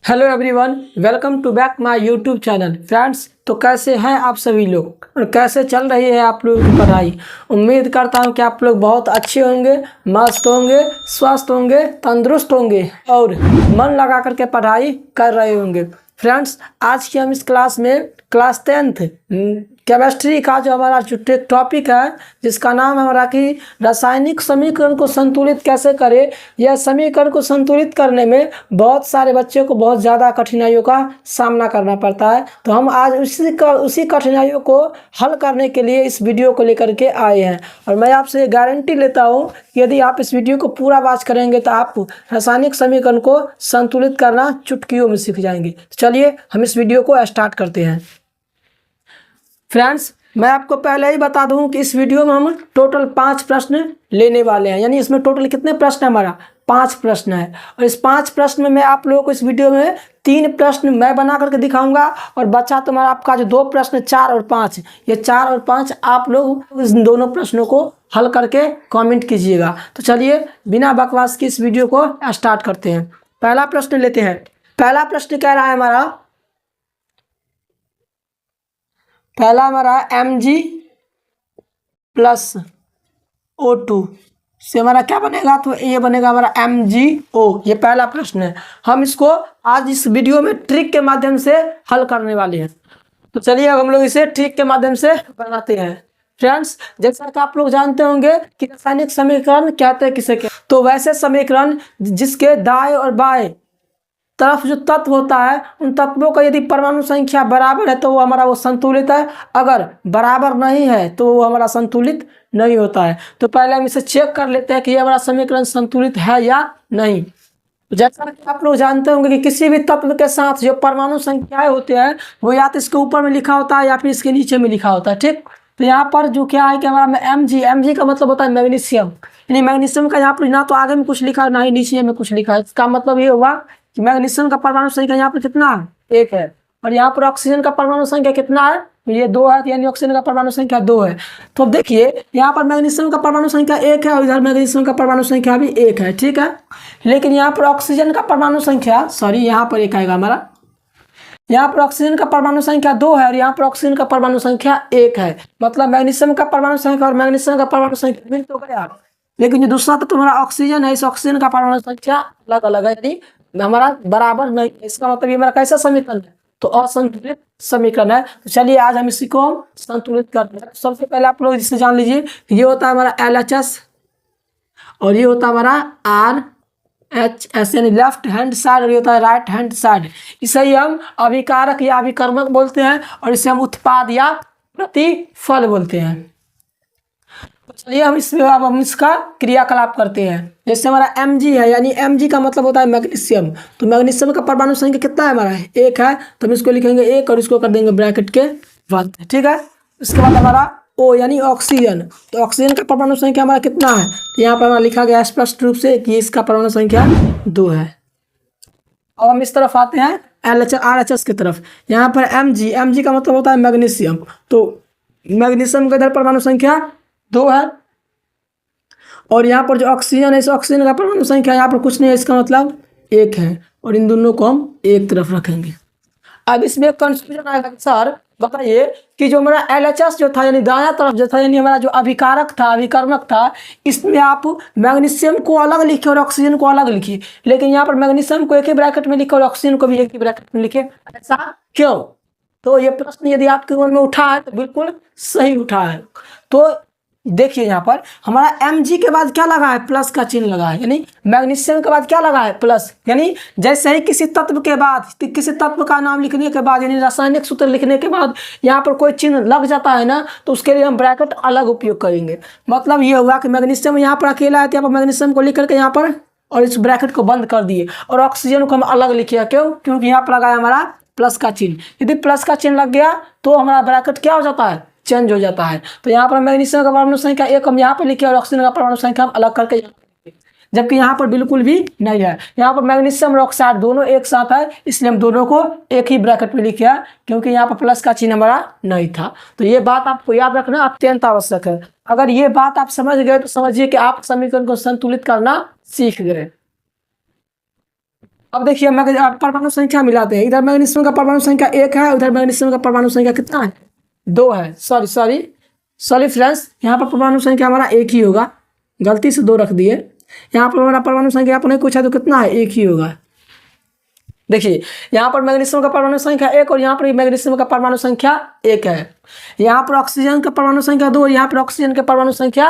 Hello everyone, welcome to back my YouTube channel. Friends, तो कैसे हैं आप सभी लोग और कैसे चल रही है आप लोगों की पढ़ाई। उम्मीद करता हूं कि आप लोग बहुत अच्छे होंगे, मस्त होंगे, स्वस्थ होंगे, तंदुरुस्त होंगे और मन लगा करके पढ़ाई कर रहे होंगे। फ्रेंड्स, आज की हम इस क्लास में क्लास 10th केमिस्ट्री का जो हमारा जो टॉपिक है, जिसका नाम है हमारा कि रासायनिक समीकरण को संतुलित कैसे करें। यह समीकरण को संतुलित करने में बहुत सारे बच्चों को बहुत ज़्यादा कठिनाइयों का सामना करना पड़ता है। तो हम आज उसी कठिनाइयों को हल करने के लिए इस वीडियो को लेकर के आए हैं और मैं आपसे गारंटी लेता हूँ कि यदि आप इस वीडियो को पूरा वॉच करेंगे तो आप रासायनिक समीकरण को संतुलित करना चुटकियों में सीख जाएंगे। तो चलिए हम इस वीडियो को स्टार्ट करते हैं। फ्रेंड्स, मैं आपको पहले ही बता दूं कि इस वीडियो में हम टोटल 5 प्रश्न लेने वाले हैं। यानी इसमें टोटल कितने प्रश्न है, हमारा 5 प्रश्न है। और इस 5 प्रश्न में मैं आप लोगों को इस वीडियो में 3 प्रश्न मैं बना करके दिखाऊंगा और बचा तुम्हारा आपका जो 2 प्रश्न 4 और 5, ये 4 और 5 आप लोग इस दोनों प्रश्नों को हल करके कॉमेंट कीजिएगा। तो चलिए बिना बकवास की इस वीडियो को स्टार्ट करते हैं। पहला प्रश्न लेते हैं। पहला प्रश्न कह रहा है हमारा Mg + O2 से हमारा क्या बनेगा, तो ये बनेगा हमारा MgO। ये पहला प्रश्न है। हम इसको आज इस वीडियो में ट्रिक के माध्यम से हल करने वाले हैं। तो चलिए अब हम लोग इसे ट्रिक के माध्यम से बनाते हैं। फ्रेंड्स, जैसा कि आप लोग जानते होंगे कि रासायनिक समीकरण कहते हैं किसे, तो वैसे समीकरण जिसके दाएं और बाएं तरफ जो तत्व होता है, उन तत्वों का यदि परमाणु संख्या बराबर है तो वो हमारा वो संतुलित है, अगर बराबर नहीं है तो वो हमारा संतुलित नहीं होता है। तो पहले हम इसे चेक कर लेते हैं कि ये हमारा समीकरण संतुलित है या नहीं। जैसा कि आप लोग जानते होंगे कि किसी भी तत्व के साथ जो परमाणु संख्याएं होते हैं वो या तो इसके ऊपर में लिखा होता है या फिर इसके नीचे में लिखा होता है। ठीक, तो यहाँ पर जो क्या है कि हमारा Mg का मतलब होता है मैग्नीशियम। यानी मैग्नीशियम का यहाँ पर ना तो आगे में कुछ लिखा है ना ही नीचे में कुछ लिखा है। इसका मतलब ये हुआ कि मैग्नीशियम का परमाणु संख्या यहाँ पर कितना है, 1 है। और यहाँ पर ऑक्सीजन का परमाणु संख्या कितना है, ये 2 है। यानी ऑक्सीजन का परमाणु संख्या 2 है। तो अब देखिए यहाँ पर मैग्नीशियम का परमाणु संख्या 1 है और इधर मैग्नीशियम का परमाणु संख्या भी 1 है। ठीक है, लेकिन यहाँ पर ऑक्सीजन का परमाणु संख्या यहाँ पर 1 आएगा हमारा। यहाँ पर ऑक्सीजन का परमाणु संख्या 2 है और यहाँ पर ऑक्सीजन का परमाणु संख्या 1 है। मतलब मैग्नीशियम का परमाणु संख्या और मैग्नीशियम का परमाणु संख्या मिल तो गया, लेकिन जो दूसरा तो तुम्हारा ऑक्सीजन है, इस ऑक्सीजन का परमाणु संख्या अलग अलग है, यानी हमारा बराबर नहीं। इसका मतलब ये हमारा कैसा समीकरण है, तो असंतुलित समीकरण है। तो चलिए आज हम इसी को संतुलित करते हैं। सबसे पहले आप लोग जिससे जान लीजिए, ये होता है हमारा LHS और ये होता है हमारा RHS, यानी लेफ्ट हैंड साइड, और ये होता है राइट हैंड साइड। इसे ही हम अभिकारक या अभिकर्मक बोलते हैं और इसे हम उत्पाद या प्रतिफल बोलते हैं। तो चलिए अब हम इसका क्रियाकलाप करते हैं। जैसे हमारा Mg है, यानी Mg का मतलब होता है मैग्नीशियम। तो मैग्नीशियम का परमाणु संख्या कितना है हमारा, 1 है। तो हम इसको लिखेंगे 1 और इसको कर देंगे ब्रैकेट के बाद। ठीक है, उसके बाद हमारा O यानी ऑक्सीजन। तो ऑक्सीजन का परमाणु संख्या हमारा कितना है, तो यहाँ पर हमारा लिखा गया स्पष्ट रूप से कि इसका परमाणु संख्या 2 है। अब हम इस तरफ आते हैं RHS की तरफ। यहाँ पर Mg का मतलब होता है मैग्नीशियम। तो मैग्नीशियम का इधर परमाणु संख्या 2 है और यहाँ पर जो ऑक्सीजन है, इस ऑक्सीजन का परमाणु संख्या यहाँ पर कुछ नहीं है, इसका मतलब 1 है। और इन दोनों को हम एक तरफ रखेंगे। अब इसमें कंफ्यूजन आएगा, सर बताइए कि जो हमारा LHS जो था, यानी दायां तरफ जो था, यानी हमारा जो अभिकारक था, अभिकर्मक था, इसमें आप मैग्नीशियम को अलग लिखे और ऑक्सीजन को अलग लिखिए। लेकिन यहाँ पर मैग्नीशियम को एक ही ब्रैकेट में लिखे और ऑक्सीजन को भी एक ही ब्रैकेट में लिखे। ऐसा क्यों? तो ये प्रश्न यदि आपके मन में उठा है तो बिल्कुल सही उठा है। तो देखिए यहाँ पर हमारा Mg के बाद क्या लगा है, प्लस का चिन्ह लगा है। यानी मैग्नीशियम के बाद क्या लगा है, प्लस। यानी जैसे ही किसी तत्व के बाद, किसी तत्व का नाम लिखने के बाद, यानी रासायनिक सूत्र लिखने के बाद यहाँ पर कोई चिन्ह लग जाता है ना, तो उसके लिए हम ब्रैकेट अलग उपयोग करेंगे। मतलब ये हुआ कि मैग्नीशियम यहाँ पर अकेला है तो यहाँ पर मैग्नीशियम को लिख करके यहाँ पर और इस ब्रैकेट को बंद कर दिए और ऑक्सीजन को हम अलग लिखे। क्यों? क्योंकि यहाँ पर लगा है हमारा प्लस का चिन्ह। यदि प्लस का चिन्ह लग गया तो हमारा ब्रैकेट क्या हो जाता है, चेंज हो जाता है। तो यहाँ पर मैग्नीशियम का परमाणु संख्या 1 हम यहाँ पर लिखे और ऑक्सीजन का परमाणु संख्या हम अलग करके यहाँ पर, जबकि यहाँ पर बिल्कुल भी नहीं है। यहाँ पर मैग्नीशियम और ऑक्साइड दोनों एक साथ है, इसलिए हम दोनों को एक ही ब्रैकेट में लिखे है, क्योंकि यहाँ पर प्लस का चिन्ह हमारा नहीं था। तो ये बात आपको याद रखना अत्यंत आवश्यक है। अगर ये बात आप समझ गए तो समझिए कि आप समीकरण को संतुलित करना सीख गए। अब देखिए परमाणु संख्या मिलाते हैं। इधर मैग्नीशियम का परमाणु संख्या 1 है, उधर मैग्नीशियम का परमाणु संख्या कितना है? 2 है। सॉरी फ्रेंड्स, यहाँ पर परमाणु संख्या हमारा 1 ही होगा, गलती से 2 रख दिए। यहाँ पर हमारा परमाणु संख्या आपने पूछा तो कितना है? 1 ही होगा। देखिए यहाँ पर मैग्नीशियम का परमाणु संख्या 1 और यहाँ पर मैग्नीशियम का परमाणु संख्या 1 है। यहाँ पर ऑक्सीजन का परमाणु संख्या 2 और यहाँ पर ऑक्सीजन का परमाणु संख्या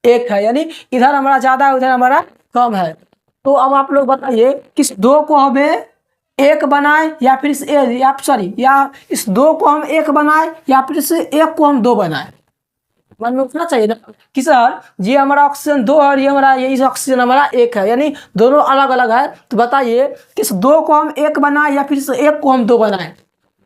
1 है, यानी इधर हमारा ज़्यादा है, उधर हमारा कम है। तो अब आप लोग बताइए किस 2 को हमें 1 बनाए या फिर इस 2 को हम 1 बनाए या फिर इस 1 को हम 2 बनाए? मन में उठना चाहिए ना कि सर ये हमारा ऑक्सीजन 2 है और ये ऑक्सीजन हमारा 1 है, यानी दोनों अलग अलग है। तो बताइए किस 2 को हम 1 बनाए या फिर इस 1 को हम 2 बनाए?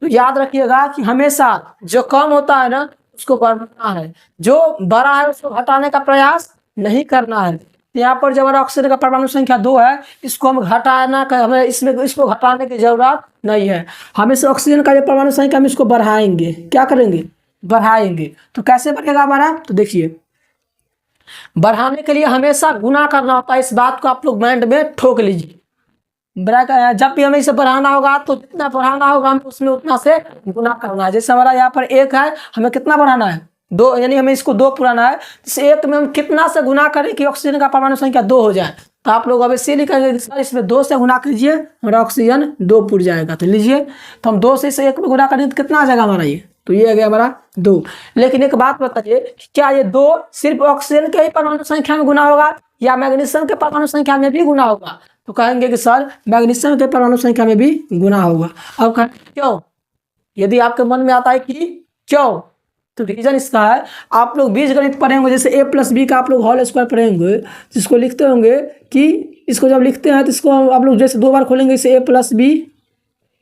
तो याद रखिएगा कि हमेशा जो कम होता है ना उसको बढ़ाना है, जो बड़ा है उसको घटाने का प्रयास नहीं करना है। यहाँ पर जो हमारा ऑक्सीजन का परमाणु संख्या 2 है, इसको हम हमें इसको घटाने की जरूरत नहीं है। हमेशा ऑक्सीजन का जो परमाणु संख्या हम इसको बढ़ाएंगे। क्या करेंगे? बढ़ाएंगे। तो कैसे बढ़ेगा हमारा? तो देखिए बढ़ाने के लिए हमेशा गुना करना होता है। इस बात को आप लोग माइंड में ठोक लीजिए। जब भी हमें इसे बढ़ाना होगा तो जितना बढ़ाना होगा हमें उसमें उतना से गुना करना है। जैसे हमारा यहाँ पर 1 है, हमें कितना बढ़ाना है? 2, यानी हमें इसको 2 पुराना है। इस 1 में हम कितना से गुना करें कि ऑक्सीजन का परमाणु संख्या 2 हो जाए? तो आप लोग अब इसे लिखेंगे कि सर इसमें 2 से गुना कीजिए, हमारा ऑक्सीजन 2 पुर जाएगा। तो लीजिए, तो हम 2 से इसे 1 में गुना करेंगे तो कितना आ जाएगा हमारा? ये तो ये आ गया हमारा 2। लेकिन एक बात बताइए, क्या ये 2 सिर्फ ऑक्सीजन के ही परमाणु संख्या में गुना होगा या मैग्नीशियम के परमाणु संख्या में भी गुना होगा? तो कहेंगे कि सर मैग्नीशियम के परमाणु संख्या में भी गुना होगा। अब कहेंगे क्यों? यदि आपके मन में आता है कि क्यों, तो रीजन इसका है, आप लोग बीजगणित पढ़ेंगे, जैसे a+b का आप लोग होल स्क्वायर पढ़ेंगे, जिसको लिखते होंगे कि इसको जब लिखते हैं तो इसको आप लोग जैसे 2 बार खोलेंगे, इसे a+b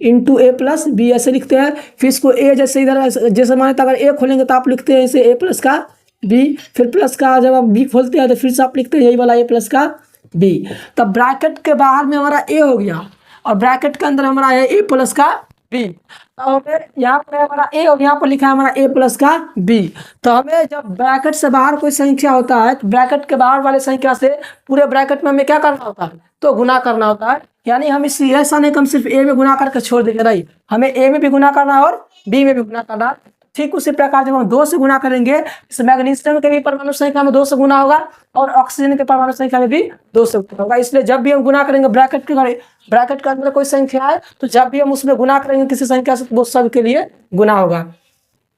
इंटू a+b ऐसे लिखते हैं। फिर इसको a जैसे इधर जैसे माने तो अगर a खोलेंगे तो आप लिखते हैं इसे a+ का b, फिर प्लस का जब आप b खोलते हैं तो फिर से आप लिखते हैं यही वाला a+ का b। तब ब्रैकेट के बाहर में हमारा a हो गया और ब्रैकेट के अंदर हमारा है a+ का b। तो हमें यहाँ पर हमारा a और यहाँ पर लिखा है हमारा a+ का b। तो हमें जब ब्रैकेट से बाहर कोई संख्या होता है तो ब्रैकेट के बाहर वाले संख्या से पूरे ब्रैकेट में हमें क्या करना होता है? तो गुना करना होता है। यानी हम इस ऐसा नहीं कि हम सिर्फ a में गुना करके छोड़ देंगे, नहीं, हमें a में भी गुना करना है और b में भी गुना करना है। ठीक उसी प्रकार जब हम 2 से गुना करेंगे, इस मैग्नीशियम के भी परमाणु संख्या में 2 से गुना होगा और ऑक्सीजन के परमाणु संख्या में भी 2 से गुना होगा। इसलिए जब भी हम गुना करेंगे ब्रैकेट के अंदर कोई संख्या है तो जब भी हम उसमें गुना करेंगे किसी संख्या से तो वो सब के लिए गुना होगा।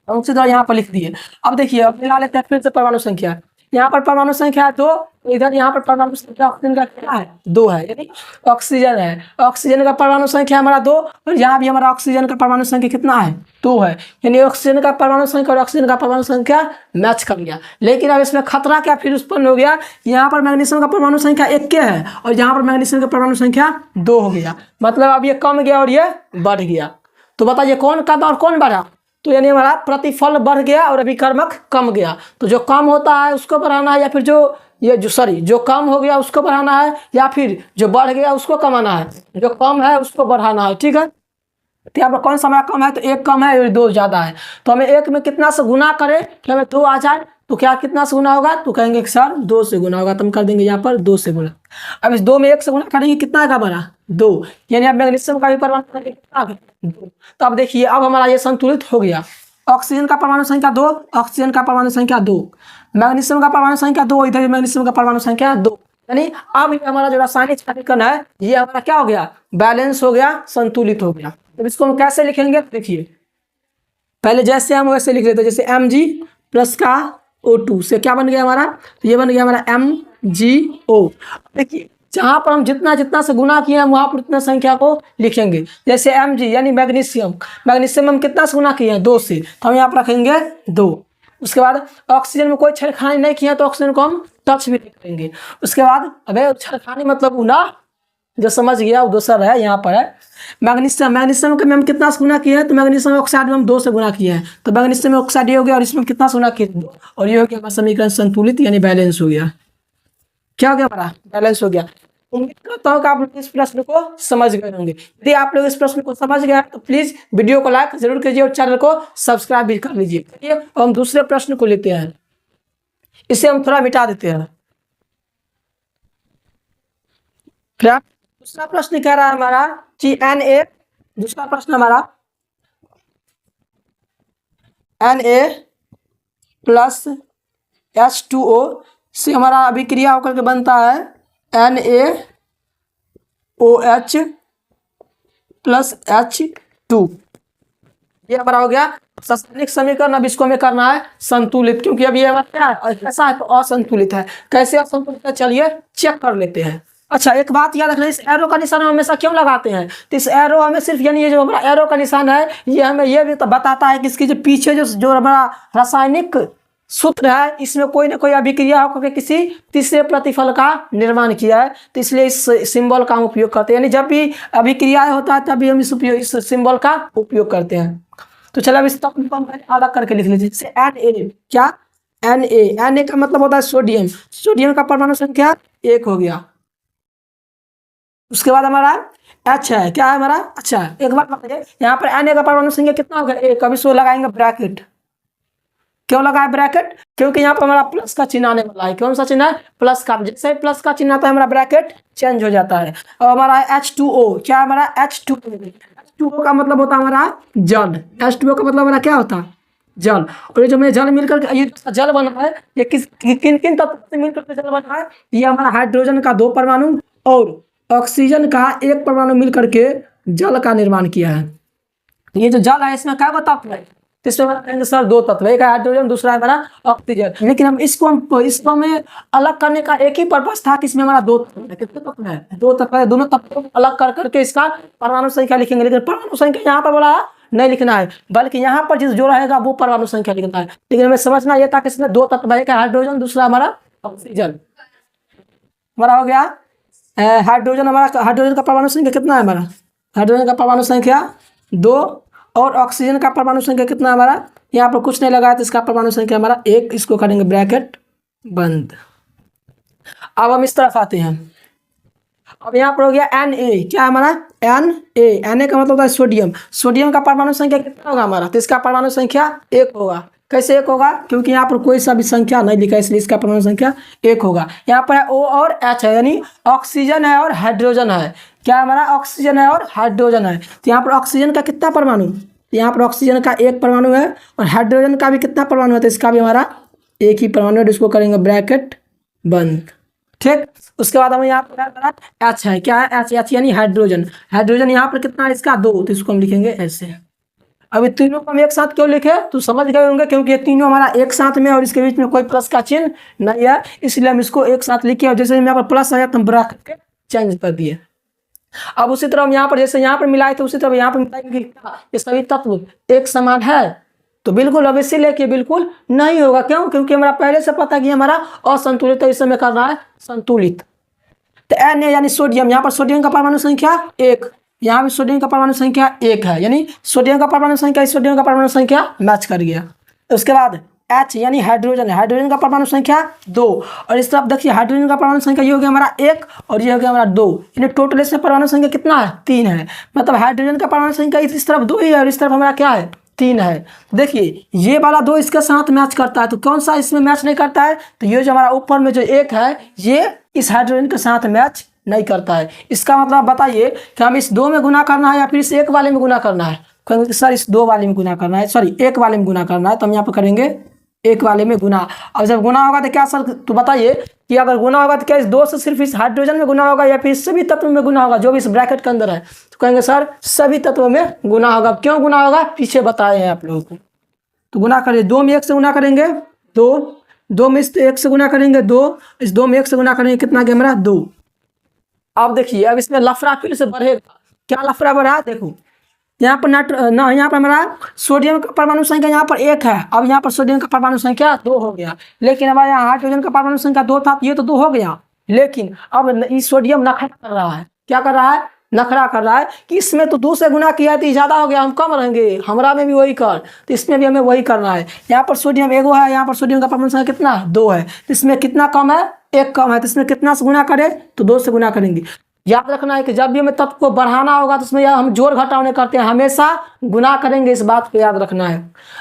हम उसी तरह यहाँ पर लिख दिए। अब देखिए, अब मिला लेते हैं फिर से परमाणु संख्या। यहाँ पर परमाणु संख्या 2, इधर यहाँ पर परमाणु संख्या ऑक्सीजन का क्या है? 2 है, यानी ऑक्सीजन है। ऑक्सीजन का परमाणु संख्या हमारा 2 और यहाँ भी हमारा ऑक्सीजन का परमाणु संख्या कितना है? 2 है, यानी ऑक्सीजन का परमाणु संख्या और ऑक्सीजन का परमाणु संख्या मैच कर गया। लेकिन अब इसमें खतरा क्या फिर उत्पन्न हो गया? यहाँ पर मैग्नीशियम का परमाणु संख्या 1 के है और यहाँ पर मैग्नीशियम का परमाणु संख्या 2 हो गया। मतलब अब ये कम गया और ये बढ़ गया। तो बताइए कौन कम और कौन बढ़ा? तो यानी हमारा प्रतिफल बढ़ गया और अभिकर्मक कम गया। तो जो कम होता है उसको बढ़ाना है या फिर जो कम हो गया उसको बढ़ाना है या फिर जो बढ़ गया उसको कमाना है, जो कम है उसको बढ़ाना है। ठीक है, तो यहाँ पर कौन सा हमारा कम है? तो 1 कम है और 2 ज़्यादा है। तो हमें 1 में कितना से गुना करें कि हमें 2 आ जाए, तो क्या कितना से गुना होगा? तो कहेंगे कि सर 2 से गुना होगा, तो हम कर देंगे यहाँ पर 2 से गुना। अब इस 2 में 1 से गुना करेंगे, कितना आएगा हमारा? 2, यानी अब मैग्नीशियम का भी परमाणु संख्या कितना आ गया? 2। तो अब देखिए, अब हमारा ये संतुलित हो गया। ऑक्सीजन का परमाणु संख्या 2, ऑक्सीजन का परमाणु संख्या 2, मैग्नीशियम का परमाणु संख्या 2, इधर मैग्नीशियम का परमाणु संख्या 2, यानी अब हमारा जो रासायनिक समीकरण है ये हमारा क्या हो गया? बैलेंस हो गया, संतुलित हो गया। तो इसको हम कैसे लिखेंगे? देखिए, पहले जैसे हम वैसे लिख लेते हैं, जैसे Mg+ का O2 से क्या बन गया हमारा? तो ये बन गया हमारा MgO। देखिए, जहाँ पर हम जितना से गुना किए हैं वहाँ पर उतना संख्या को लिखेंगे। जैसे Mg यानी मैग्नीशियम हम कितना से गुना किए हैं? 2 से, तो हम यहाँ पर रखेंगे 2। उसके बाद ऑक्सीजन में कोई छेड़खानी नहीं किया तो ऑक्सीजन को हम टच भी लिखेंगे। उसके बाद अबे छेड़खानी मतलब गुना, जो समझ गया वो दूसरा है। यहाँ पर है मैग्नीशियम के में हम कितना से गुना किए हैं? तो मैग्नीशियम ऑक्साइड में हम 2 से गुना किए हैं, तो मैग्नीशियम ऑक्साइड ये हो गया और इसमें कितना से गुना किए? 2, और ये हो गया हमारा समीकरण संतुलित यानी बैलेंस हो गया। क्या हो गया हमारा? बैलेंस हो गया। उम्मीद करता हूँ कि आप लोग इस प्रश्न को समझ गए होंगे। यदि आप लोग इस प्रश्न को समझ गए तो प्लीज वीडियो को लाइक जरूर कीजिए और चैनल को सब्सक्राइब भी कर लीजिए। ठीक है, और हम दूसरे प्रश्न को लेते हैं, इसे हम थोड़ा मिटा देते हैं। दूसरा प्रश्न कह रहा है हमारा कि Na, दूसरा प्रश्न हमारा Na प्लस H2O से हमारा अभिक्रिया होकर के बनता है NaOH प्लस H2। ये हमारा हो गया रासायनिक समीकरण। अब इसको हमें करना है संतुलित, क्योंकि अब ये हमारा क्या है, ऐसा है तो असंतुलित है। कैसे असंतुलित है चलिए चेक कर लेते हैं। अच्छा, एक बात याद रखना, इस एरो का निशान हम हमेशा क्यों लगाते हैं, तो इस एरो हमें सिर्फ यानी ये जो हमारा एरो का निशान है ये हमें ये भी तो बताता है कि इसकी जो पीछे जो हमारा रासायनिक सूत्र है इसमें कोई ना कोई अभिक्रिया होकर किसी तीसरे प्रतिफल का निर्माण किया है, तो इसलिए इस सिंबल का हम उपयोग करते हैं। यानी जब भी अभिक्रिया होता है तभी हम इस सिंबल का उपयोग करते हैं। तो चलो अब इस तत्व को हम अलग करके लिख लीजिए। जैसे Na, क्या Na का मतलब होता है सोडियम, सोडियम का परमाणु संख्या 1 हो गया। उसके बाद हमारा H है, क्या है हमारा, अच्छा एक बात बताइए, यहाँ पर Na का परमाणु संख्या कितना हो गया 1। अब इसको लगाएंगे ब्रैकेट। क्यों लगाए ब्रैकेट, क्योंकि यहाँ पर हमारा प्लस का चिन्ह आने वाला है। कौन सा चिन्ह है, प्लस का। जैसे प्लस का चिन्ह आता है हमारा ब्रैकेट चेंज हो जाता है। अब हमारा H2O, क्या है हमारा H2O का मतलब होता है हमारा जल। H2O का मतलब हमारा क्या होता है, जल। और ये जो में जल मिलकर के ये जल बना है, ये किन किन तत्वों से मिलकर के जल बना है, ये हमारा हाइड्रोजन का 2 परमाणु और ऑक्सीजन का 1 परमाणु मिलकर के जल का निर्माण किया है। ये जो जल है इसमें क्या तत्व है, तो इसमें हमारा कहेंगे सर 2 तत्व, एक है हाइड्रोजन, दूसरा है हमारा ऑक्सीजन। लेकिन हम इसको हमें अलग करने का एक ही पर्पस था कि इसमें हमारा 2 तत्व है। कितने तत्व है, 2 तत्व है। दोनों तत्वों को अलग कर करके इसका परमाणु संख्या लिखेंगे, लेकिन परमाणु संख्या यहाँ पर बोला नहीं लिखना है, बल्कि यहाँ पर जिस जो रहेगा वो परमाणु संख्या लिखना है। लेकिन हमें समझना यह था कि इसमें 2 तत्व है, एक है हाइड्रोजन, दूसरा हमारा ऑक्सीजन। हमारा हो गया हाइड्रोजन, हमारा हाइड्रोजन का परमाणु संख्या कितना है, हमारा हाइड्रोजन का परमाणु संख्या 2 और ऑक्सीजन का परमाणु संख्या कितना है हमारा, यहाँ पर कुछ नहीं लगाया तो इसका परमाणु संख्या हमारा 1। इसको करेंगे ब्रैकेट बंद। अब हम इस तरफ आते हैं। अब यहाँ पर हो गया Na, क्या है हमारा Na का मतलब होता है सोडियम। सोडियम का परमाणु संख्या कितना होगा हमारा, तो इसका परमाणु संख्या 1 होगा। कैसे 1 होगा, क्योंकि यहाँ पर कोई सा भी संख्या नहीं लिखा है इसलिए इसका परमाणु संख्या 1 होगा। यहाँ पर है O और H है, यानी ऑक्सीजन है और हाइड्रोजन है। क्या हमारा ऑक्सीजन है और हाइड्रोजन है, तो यहाँ पर ऑक्सीजन का कितना परमाणु, यहाँ पर ऑक्सीजन का 1 परमाणु है और हाइड्रोजन का भी कितना परमाणु है, तो इसका भी हमारा 1 ही परमाणु है। इसको करेंगे ब्रैकेट बंद, ठीक। उसके बाद हम यहाँ पर H है, क्या है H यानी हाइड्रोजन। हाइड्रोजन यहाँ पर कितना है इसका 2, तो इसको हम लिखेंगे ऐसे। अब तीनों को हम एक साथ क्यों लिखे, तो समझ गए होंगे, क्योंकि ये तीनों हमारा एक साथ में और इसके बीच में कोई प्लस का चिन्ह नहीं है, इसलिए हम इसको एक साथ लिखे। और जैसे यहाँ पर प्लस आया तो हम ब्रैकेट चेंज कर दिए। अब उसी तरह हम यहाँ पर जैसे यहाँ पर मिलाए थे उसी तरह यहाँ पर मिलाएंगे, ये सभी तत्व एक समान है, तो बिल्कुल अब इसी लेके बिल्कुल नहीं होगा। क्यों, क्योंकि हमारा पहले से पता कि हमारा असंतुलित है, इस समय करना है संतुलित। तो Na यानी सोडियम, यहाँ पर सोडियम का परमाणु संख्या 1, यहाँ भी सोडियम का परमाणु संख्या 1 है, यानी सोडियम का परमाणु संख्या सोडियम का परमाणु संख्या मैच कर गया। उसके बाद H यानी हाइड्रोजन है, हाइड्रोजन का परमाणु संख्या 2 और इस तरफ देखिए हाइड्रोजन का परमाणु संख्या ये हो गया हमारा 1 और ये हो गया हमारा 2, यानी टोटल इसमें परमाणु संख्या कितना है 3 है। मतलब हाइड्रोजन का परमाणु संख्या इस तरफ 2 ही है और इस तरफ हमारा क्या है 3 है। देखिए ये वाला 2 इसके साथ मैच करता है, तो कौन सा इसमें मैच नहीं करता है, तो ये जो हमारा ऊपर में जो 1 है ये इस हाइड्रोजन के साथ मैच नहीं करता है। इसका मतलब बताइए कि हम इस 2 में गुना करना है या फिर इस 1 वाले में गुना करना है। कहेंगे सर इस 2 वाले में गुना करना है, सॉरी 1 वाले में गुना करना है, तो हम यहाँ पर करेंगे 1 वाले में गुना। अब जब गुना होगा तो क्या सर, तो बताइए कि अगर गुना होगा तो क्या इस 2 से सिर्फ इस हाइड्रोजन में गुना होगा या फिर सभी तत्वों में गुना होगा जो भी इस ब्रैकेट के अंदर है, तो कहेंगे सर सभी तत्वों में गुना होगा। क्यों गुना होगा पीछे बताए हैं आप लोगों को। तो गुना करिए, 2 में 1 से गुना करेंगे 2 में 1 से गुना करेंगे 2, इस 2 में 1 से गुना करेंगे कितना गया हमारा 2। अब देखिए अब इसमें लफड़ा फिर से बढ़ेगा। क्या लफड़ा बढ़ा, देखो यहाँ पर यहाँ पर हमारा सोडियम का परमाणु संख्या यहाँ पर 1 है, अब यहाँ पर सोडियम का परमाणु संख्या 2 हो गया। लेकिन हमारे यहाँ हाइड्रोजन का परमाणु संख्या 2 था, ये तो 2 हो गया। लेकिन अब इस सोडियम नखरा कर रहा है, क्या कर रहा है, नखरा कर रहा है कि इसमें तो 2 से गुना किया तो ज़्यादा हो गया, हम कम रहेंगे, हमारा में भी वही कर, तो इसमें भी हमें वही करना है। यहाँ पर सोडियम 1 है, यहाँ पर सोडियम का परमाणु संख्या कितना 2 है, तो इसमें कितना कम है 1 कम है, तो इसमें कितना से गुना करें तो 2 से गुना करेंगे। याद रखना है कि जब भी हमें तत्व को बढ़ाना होगा तो उसमें हम जोड़ घटाव करते हैं, हमेशा गुना करेंगे, इस बात को याद रखना है।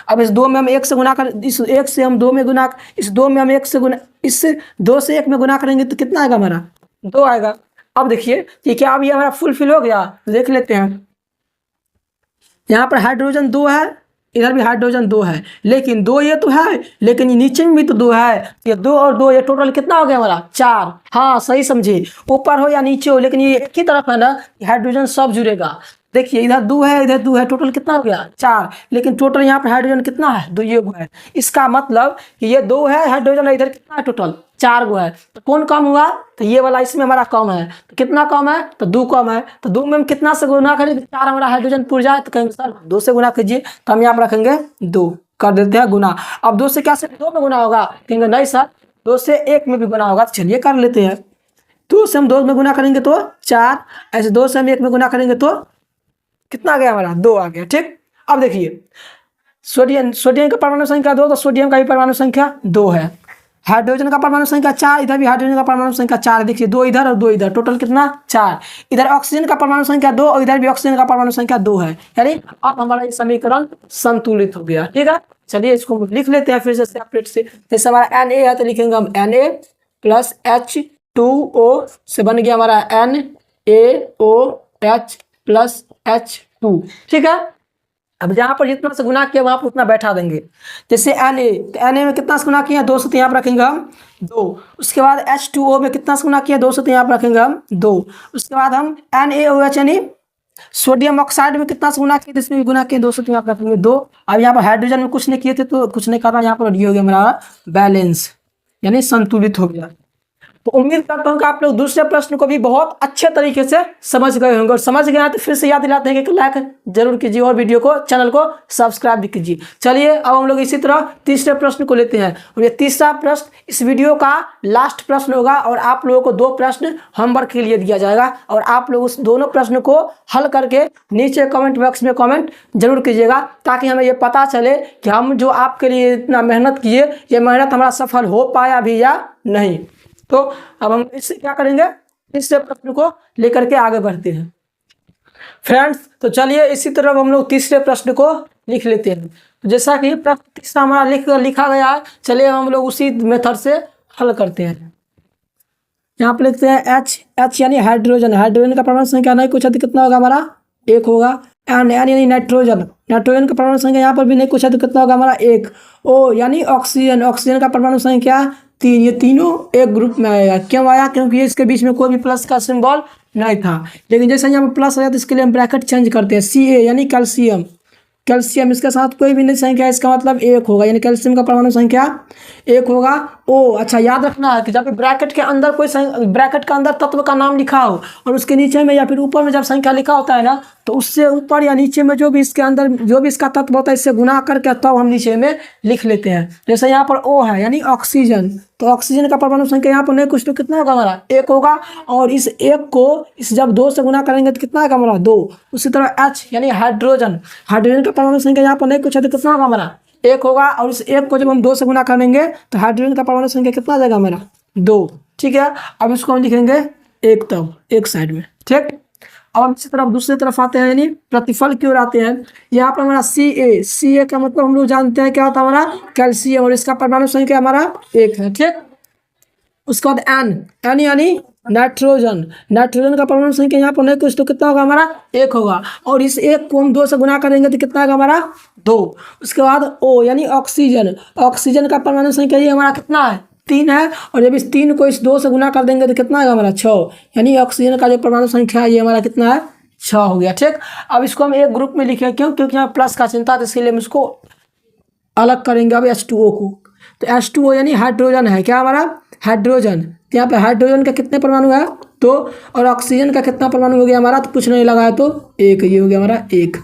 अब इस 2 में हम 1 से गुना कर, इस 1 से हम 2 में गुना, इस 2 में हम 1 से गुना, इस 2 से 1 में गुना करेंगे तो कितना आएगा हमारा 2 आएगा। अब देखिए कि क्या अब ये हमारा फुलफिल हो गया, देख लेते हैं। यहाँ पर हाइड्रोजन 2 है, इधर भी हाइड्रोजन 2 है, लेकिन 2 ये तो है, लेकिन ये नीचे में भी तो 2 है। ये 2 और 2 ये टोटल कितना हो गया हमारा 4। हाँ सही समझे, ऊपर हो या नीचे हो, लेकिन ये एक ही तरफ है ना, हाइड्रोजन सब जुड़ेगा। देखिए इधर 2 है, इधर 2 है, टोटल कितना हो गया 4, लेकिन टोटल यहाँ पर हाइड्रोजन कितना है 2 ये गो है। इसका मतलब कि ये 2 है हाइड्रोजन, इधर कितना है टोटल 4 गो है। तो कौन कम हुआ, तो ये वाला इसमें हमारा कम है। तो कितना कम है, तो 2 कम है। तो 2 में हम कितना से गुना करें 4 हमारा हाइड्रोजन पुर जाए, तो कहेंगे सर 2 से गुना कीजिए, तो हम यहाँ पर रखेंगे 2, कर देते हैं गुना। अब 2 से क्या सिर्फ 2 में गुना होगा, कहेंगे नहीं सर 2 से 1 में भी गुना होगा। तो चलिए कर लेते हैं। 2 से हम 2 में गुना करेंगे तो 4, ऐसे 2 से हम 1 में गुना करेंगे तो कितना आ गया हमारा 2 आ गया। ठीक, अब देखिए सोडियम का परमाणु संख्या 2, तो सोडियम का भी परमाणु संख्या 2 है। हाइड्रोजन का परमाणु संख्या 4, इधर भी हाइड्रोजन का परमाणु संख्या 4 है। देखिए 2 इधर और 2 इधर, टोटल कितना 4। इधर ऑक्सीजन का परमाणु संख्या 2 और इधर भी ऑक्सीजन का परमाणु संख्या 2 है, यानी अब हमारा ये समीकरण संतुलित हो गया। ठीक है, चलिए इसको लिख लेते हैं फिर से सेपरेट से। जैसे हमारा Na है तो लिखेंगे हम Na प्लस H2O से बन गया हमारा NaOH प्लस H2। ठीक है, अब जहाँ पर जितना से गुना किया वहाँ पर उतना बैठा देंगे। जैसे Na, तो Na में कितना से गुना किया 2 से, तो यहाँ पर रखेंगे हम 2। उसके बाद H2O में कितना से गुना किया 2 से, तो यहाँ पर रखेंगे हम 2। उसके बाद हम NaOH यानी सोडियम ऑक्साइड में कितना से गुना किए, इसमें भी गुना किए 2 से, तो यहाँ पर रखेंगे 2। अब यहाँ पर हाइड्रोजन में कुछ नहीं किए थे तो कुछ नहीं करना, यहाँ पर ये हो गया हमारा बैलेंस, यानी संतुलित हो गया। तो उम्मीद करता हूँ कि आप लोग दूसरे प्रश्न को भी बहुत अच्छे तरीके से समझ गए होंगे, और समझ गए तो फिर से याद दिलाते हैं कि लाइक जरूर कीजिए और वीडियो को चैनल को सब्सक्राइब भी कीजिए। चलिए अब हम लोग इसी तरह तीसरे प्रश्न को लेते हैं, और ये तीसरा प्रश्न इस वीडियो का लास्ट प्रश्न होगा, और आप लोगों को 2 प्रश्न होमवर्क के लिए दिया जाएगा, और आप लोग उस दोनों प्रश्न को हल करके नीचे कमेंट बॉक्स में कमेंट जरूर कीजिएगा, ताकि हमें ये पता चले कि हम जो आपके लिए इतना मेहनत किए, ये मेहनत हमारा सफल हो पाया भी या नहीं। तो अब हम इससे क्या करेंगे, इससे प्रश्न को लेकर के आगे बढ़ते हैं फ्रेंड्स। तो चलिए इसी तरह हम लोग तीसरे प्रश्न को लिख लेते हैं। तो जैसा कि प्रश्न तीसरा हमारा लिखा गया है, चलिए हम लोग उसी मेथड से हल करते हैं। यहाँ पर लिखते हैं H यानी हाइड्रोजन, हाइड्रोजन का परमाणु संख्या नहीं कुछ अधिक कितना होगा हमारा 1 होगा। N यानी नाइट्रोजन, नाइट्रोजन का परमाणु संख्या यहाँ पर भी नहीं कुछ अधिक कितना होगा हमारा 1। O यानी ऑक्सीजन, ऑक्सीजन का परमाणु संख्या 3, ये तीनों एक ग्रुप में आएगा। क्यों आया, क्योंकि इसके बीच में कोई भी प्लस का सिंबल नहीं था, लेकिन जैसे यहाँ पर प्लस आया तो इसके लिए हम ब्रैकेट चेंज करते हैं। Ca यानी कैल्शियम, कैल्शियम इसके साथ कोई भी नहीं संख्या, इसका मतलब 1 होगा, यानी कैल्शियम का परमाणु संख्या 1 होगा। ओ अच्छा याद रखना है कि जब ब्रैकेट के अंदर कोई ब्रैकेट के अंदर तत्व का नाम लिखा हो और उसके नीचे में या फिर ऊपर में जब संख्या लिखा होता है ना, तो उससे ऊपर या नीचे में जो भी इसके अंदर जो भी इसका तत्व होता है इससे गुना करके तब हम नीचे में लिख लेते हैं। जैसे यहाँ पर O है यानी ऑक्सीजन, तो ऑक्सीजन का परमाणु संख्या यहाँ पर नहीं कुछ तो कितना होगा हमारा 1 होगा, और इस 1 को इस जब 2 से गुना करेंगे तो कितना होगा हमारा 2। उसी तरह H यानी हाइड्रोजन, हाइड्रोजन का परमाणु संख्या यहाँ पर नहीं कुछ है तो कितना होगा हमारा 1 होगा, और इस 1 को जब हम 2 से गुना करेंगे तो हाइड्रोजन का परमाणु संख्या कितना आ जाएगा हमारा 2। ठीक है, अब इसको हम लिखेंगे 1 तब एक साइड में। ठीक, अब हम इसी तरफ दूसरी तरफ आते हैं, यानी प्रतिफल की ओर आते हैं। यहाँ पर हमारा Ca का मतलब हम लोग जानते हैं क्या होता है हमारा कैल्शियम, और इसका परमाणु संख्या हमारा 1 है। ठीक, उसके बाद N यानी नाइट्रोजन, नाइट्रोजन का परमाणु संख्या यहाँ पर नहीं कुछ तो कितना होगा हमारा 1 होगा, और इस 1 को हम 2 से गुना करेंगे तो कितना होगा हमारा 2। उसके बाद O यानी ऑक्सीजन, ऑक्सीजन का परमाणु संख्या ये हमारा कितना है 3 है, और जब इस 3 को इस 2 से गुना कर देंगे तो कितना होगा हमारा 6, यानी ऑक्सीजन का जो परमाणु संख्या है ये हमारा कितना है 6 हो गया। ठीक, अब इसको हम एक ग्रुप में लिखे, क्यों, क्योंकि यहाँ प्लस का चिंता था, इसलिए हम इसको अलग करेंगे। अब H2O को, तो H2O यानी हाइड्रोजन है, क्या हमारा हाइड्रोजन, तो यहाँ पे हाइड्रोजन का कितने परमाणु है 2, और ऑक्सीजन का कितना परमाणु हो गया हमारा, तो कुछ नहीं लगा है तो 1, ये हो गया हमारा 1।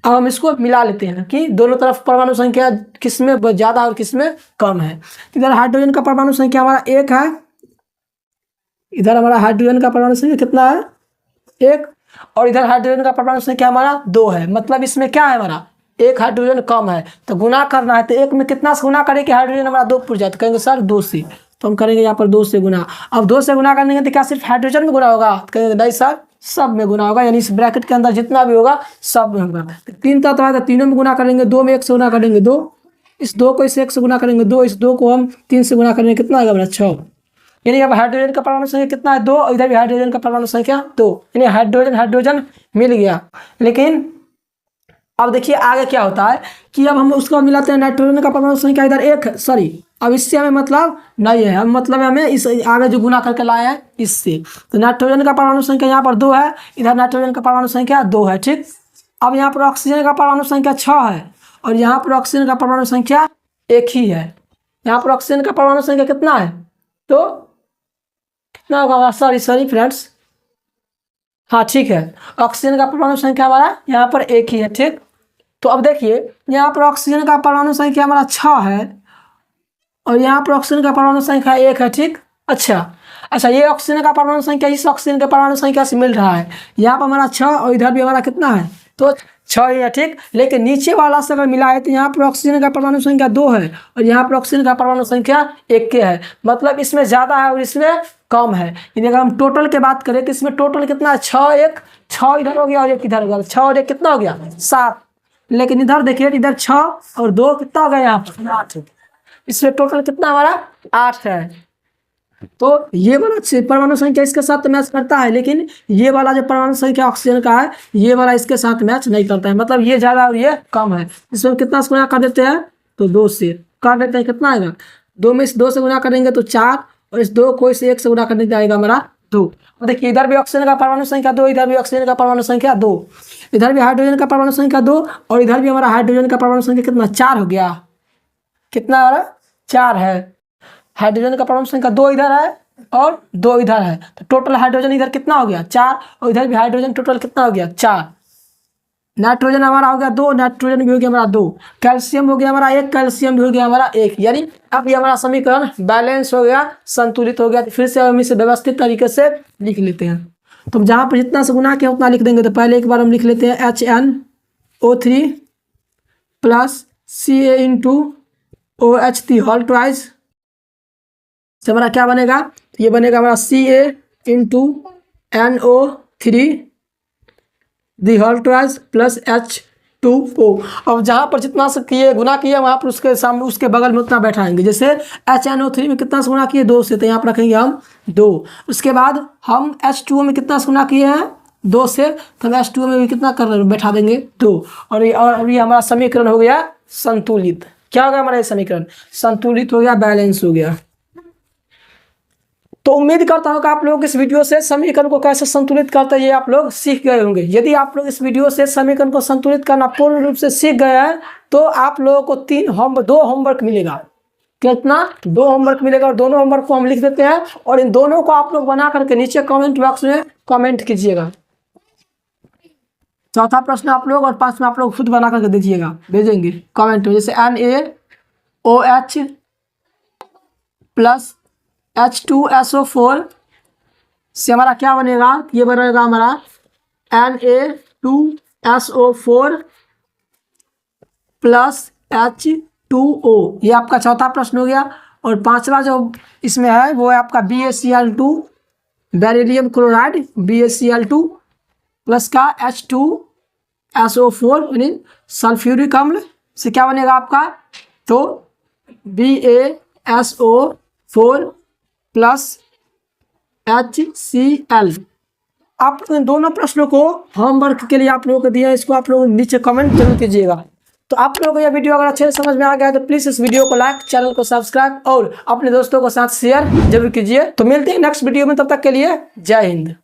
अब हम इसको मिला लेते हैं कि दोनों तरफ परमाणु संख्या किसमें ज़्यादा और किसमें कम है। इधर हाइड्रोजन का परमाणु संख्या हमारा 1 है, इधर हमारा हाइड्रोजन का परमाणु संख्या कितना है 1, और इधर हाइड्रोजन का परमाणु संख्या हमारा 2 है, मतलब इसमें क्या है हमारा 1 हाइड्रोजन कम है, तो गुना करना है। तो 1 में कितना से गुना करें कि हाइड्रोजन हमारा 2 पुर जाए, तो कहेंगे सर 2 से, तो हम करेंगे यहाँ पर 2 से गुना। अब 2 से गुना करेंगे तो क्या सिर्फ हाइड्रोजन में गुना होगा, तो कहेंगे नहीं सर सब में गुना होगा, यानी इस ब्रैकेट के अंदर जितना भी होगा सब में होगा। तो 3 तत्व है तो तीनों में गुना करेंगे, 2 में 1 से गुना करेंगे 2, इस 2 को इस 1 से गुना करेंगे 2, इस 2 को हम 3 से गुना करेंगे कितना होगा हमारा 6। यानी अब हाइड्रोजन का परमाणु संख्या कितना है 2, और इधर भी हाइड्रोजन का परमाणु संख्या 2, यानी हाइड्रोजन हाइड्रोजन मिल गया। लेकिन अब देखिए आगे क्या होता है कि अब हम उसको मिलाते हैं, नाइट्रोजन का परमाणु संख्या इधर 1 है, सॉरी अब इससे हमें मतलब नहीं है, हम मतलब हमें इस आगे जो गुना करके लाए हैं इससे। तो नाइट्रोजन का परमाणु संख्या यहाँ पर 2 है, इधर नाइट्रोजन का परमाणु संख्या 2 है, ठीक। अब यहाँ पर ऑक्सीजन का परमाणु संख्या 6 है, और यहाँ पर ऑक्सीजन का परमाणु संख्या 1 ही है। यहाँ पर ऑक्सीजन का परमाणु संख्या कितना है, तो कितना होगा, सॉरी फ्रेंड्स, हाँ ठीक है, ऑक्सीजन का परमाणु संख्या हमारा यहाँ पर 1 ही है, ठीक। तो अब देखिए यहाँ पर ऑक्सीजन का परमाणु संख्या हमारा 6 है, और यहाँ पर ऑक्सीजन का परमाणु संख्या 1 है, ठीक। अच्छा ये ऑक्सीजन का परमाणु संख्या इस ऑक्सीजन के परमाणु संख्या से मिल रहा है, यहाँ पर हमारा 6 और इधर भी हमारा कितना है, तो 6 ही है, ठीक। लेकिन नीचे वाला से अगर मिला है तो यहाँ पर ऑक्सीजन का परमाणु संख्या 2 है, और यहाँ पर ऑक्सीजन का परमाणु संख्या 1 के है, मतलब इसमें ज़्यादा है और इसमें कम है। यानी अगर हम टोटल की बात करें तो इसमें टोटल कितना है, 6 इधर हो गया और 1 इधर हो गया, 6 और 1 कितना हो गया 7। लेकिन इधर देखिए इधर 6 और 2 कितना हो गया, यहाँ पर 8, इसमें टोटल कितना हमारा 8 है। तो ये वाला परमाणु संख्या इसके साथ मैच करता है, लेकिन ये वाला जो परमाणु संख्या ऑक्सीजन का है ये वाला इसके साथ मैच नहीं करता है, मतलब ये ज़्यादा और ये कम है। इसमें कितना से गुना कर देते हैं, तो 2 से कर देते हैं, कितना आएगा 2 में इस 2 से गुना करेंगे तो 4, और इस 2 को इस 1 से गुना करने जाएगा हमारा 2। और देखिए इधर भी ऑक्सीजन का परमाणु संख्या 2, इधर भी ऑक्सीजन का परमाणु संख्या 2, इधर भी हाइड्रोजन का परमाणु संख्या 2, और इधर भी हमारा हाइड्रोजन का परमाणु संख्या कितना 4 हो गया, कितना हमारा 4 है। हाइड्रोजन का परमाणु संख्या 2 इधर है और 2 इधर है, तो टोटल हाइड्रोजन इधर कितना हो गया 4, और इधर भी हाइड्रोजन टोटल कितना हो गया 4। नाइट्रोजन हमारा हो गया 2, नाइट्रोजन भी हो गया हमारा 2, कैल्शियम हो गया हमारा 1, कैल्शियम भी हो गया हमारा 1। यानी अब ये हमारा समीकरण बैलेंस हो गया, संतुलित हो गया। तो फिर से हम इसे व्यवस्थित तरीके से लिख लेते हैं। तो जहाँ पर जितना से गुना किया उतना लिख देंगे। तो पहले एक बार हम लिख लेते हैं HNO3 plus Ca into OH3 whole twice से हमारा क्या बनेगा, ये बनेगा हमारा Ca into NO3 the whole twice plus H2O। अब जहाँ पर जितना से किए गुना किए वहाँ पर उसके सामने उसके बगल में उतना बैठाएंगे। जैसे HNO3 में कितना से गुना किए 2 से, तो यहाँ पर रखेंगे हम 2। उसके बाद हम H2O में कितना से गुना किए हैं 2 से, तो हम H2O में भी कितना कर बैठा देंगे 2। और ये हमारा समीकरण हो गया संतुलित। क्या हो गया हमारा ये समीकरण, संतुलित हो गया, बैलेंस हो गया। तो उम्मीद करता हूँ कि आप लोग इस वीडियो से समीकरण को कैसे संतुलित करते हैं ये आप लोग सीख गए होंगे। यदि आप लोग इस वीडियो से समीकरण को संतुलित करना पूर्ण रूप से सीख गए हैं तो आप लोगों को 2 होमवर्क मिलेगा। कितना 2 होमवर्क मिलेगा, और दोनों होमवर्क को हम लिख देते हैं, और इन दोनों को आप लोग बना करके नीचे कमेंट बॉक्स में कमेंट कीजिएगा। चौथा प्रश्न आप लोग और 5वां आप लोग खुद बना करके दीजिएगा, भेजेंगे कमेंट में। जैसे NaOH प्लस H2SO4 से हमारा क्या बनेगा, ये बनेगा हमारा Na2SO4 प्लस H2O। ये आपका चौथा प्रश्न हो गया। और 5वां जो इसमें है वो है आपका BaCl2 beryllium chloride BaCl2 plus का H2SO4 यानी सल्फ्यूरिक अम्ल से क्या बनेगा आपका, तो BaSO4 प्लस HCl। आप इन दोनों प्रश्नों को होमवर्क के लिए आप लोगों को दिया, इसको आप लोग नीचे कमेंट जरूर कीजिएगा। तो आप लोगों को यह वीडियो अगर अच्छे से समझ में आ गया है तो प्लीज़ इस वीडियो को लाइक, चैनल को सब्सक्राइब और अपने दोस्तों के साथ शेयर जरूर कीजिए। तो मिलते हैं नेक्स्ट वीडियो में, तब तक के लिए जय हिंद।